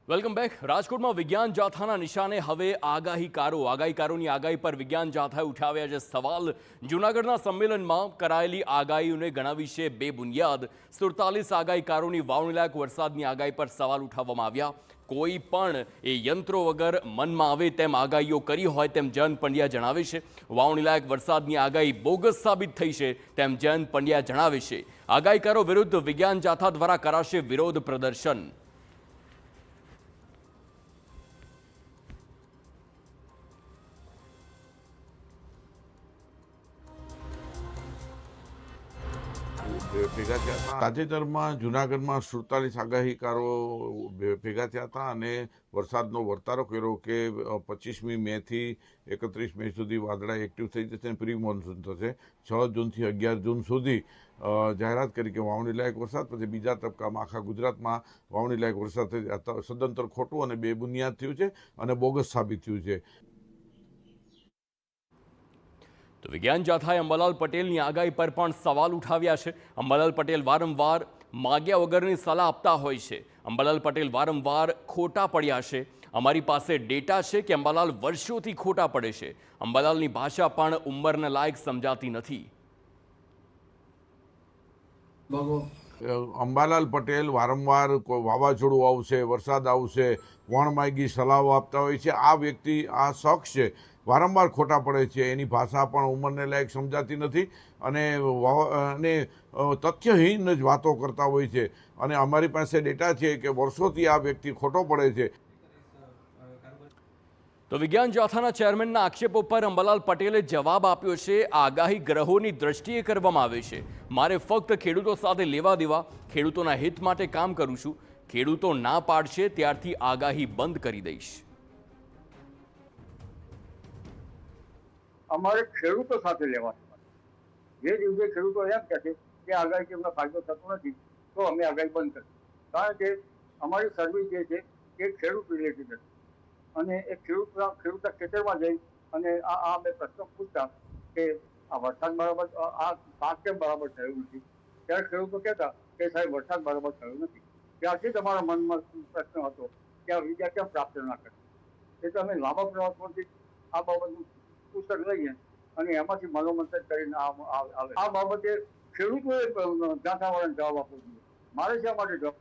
Welcome back. રાજકોટમાં વિજ્ઞાન જાથાના નિશાને હવે આગાહીકારોની આગાહી પર વિજ્ઞાન જાથાએ ઉઠાવ્યા છે સવાલ। જૂનાગઢના સંમેલનમાં કરાયેલી આગાહીઓને ગણાવી છે બેબુનિયાદ। 47 આગાહીકારોની વાવણીલાયક વરસાદની આગાહી પર સવાલ ઉઠાવવામાં આવ્યા। કોઈ પણ એ યંત્રો વગર મનમાં આવે તેમ આગાહીઓ કરી હોય તેમ જયંત પંડ્યા જણાવે છે। વાવણીલાયક વરસાદની આગાહી બોગસ સાબિત થઈ છે તેમ જયંત પંડ્યા જણાવે છે। આગાહીકારો વિરુદ્ધ વિજ્ઞાન જાથા દ્વારા કરાશે વિરોધ પ્રદર્શન। ભેગા થયા હતા। તાજેતરમાં જૂનાગઢમાં 47 આગાહીકારો ભેગા થયા હતા અને વરસાદનો વર્તારો કર્યો કે 25મી મેથી 31 મે સુધી વાદળા એક્ટિવ થઈ જશે અને પ્રી મોન્સૂન થશે। 6 જૂનથી 11 જૂન સુધી જાહેરાત કરી કે વાવણી લાયક વરસાદ, પછી બીજા તબક્કામાં આખા ગુજરાતમાં વાવણી લાયક વરસાદ સદંતર ખોટું અને બેબુનિયાદ થયું છે અને બોગસ સાબિત થયું છે। તો વિજ્ઞાન જાથાએ અંબાલાલ પટેલની આગાહી પર પણ સવાલ ઉઠાવ્યા છે। અંબાલાલ પટેલ વારંવાર માગ્યા વગરની સલાહ આપતા હોય છે। અંબાલાલ પટેલ વારંવાર ખોટા પડ્યા છે। અમારી પાસે ડેટા છે કે અંબાલાલ વર્ષોથી ખોટા પડે છે। અંબાલાલની ભાષા પણ ઉંમરને લાયક સમજાતી નથી। અંબાલાલ પટેલ વારંવાર વાવાઝોડું આવશે, વરસાદ આવશે, વણમાગી સલાહો આપતા હોય છે। આ વ્યક્તિ, આ શખ્સ છે, વારંવાર ખોટા પડે છે। એની ભાષા પણ ઉંમરને લાયક સમજાતી નથી અને તથ્યહીન જ વાતો કરતા હોય છે અને અમારી પાસે ડેટા છે કે વર્ષોથી આ વ્યક્તિ ખોટો પડે છે। તો વિજ્ઞાન જાથાના ચેરમેનના આક્ષેપો પર અંબાલાલ પટેલે જવાબ આપ્યો છે। આગાહી ગ્રહોની દ્રષ્ટિએ કરવામાં આવે છે। મારે ફક્ત ખેડૂતો સાથે લેવા દેવા, ખેડૂતોના હિત માટે કામ કરું છું। ખેડૂતો ના પાડશે ત્યારથી આગાહી બંધ કરી દઈશ। અમારે ખેડૂતો સાથે લેવા જે દિવસે ખેડૂતો એમ કહે છે કે આગાહીથી અમને ફાયદો થતો નથી તો અમે આગાહી બંધ કરીશું, કારણ કે અમારી સર્વિસ જે છે એ ખેડૂત રિલેટેડ છે અને એ ખેડૂતના ખેતરમાં જઈ અને અમે પ્રશ્ન પૂછતા કે આ વરસાદ બરાબર, આ પાક કેમ બરાબર થયો નથી, ત્યારે ખેડૂતો કહેતા કે સાહેબ વરસાદ બરાબર થયો નથી। ત્યારથી તમારા મનમાં પ્રશ્ન હતો કે આ વિદ્યા કેમ પ્રાપ્ત ના કરે। એટલે અમે લાંબા પ્રવાસમાંથી આ બાબતનું પુસ્તક લઈએ અને એમાંથી મનોમંથન કરીને આ બાબતે ખેડૂતોએ જાથાવાળાને જવાબ આપવો જોઈએ। મારે શા માટે જવાબ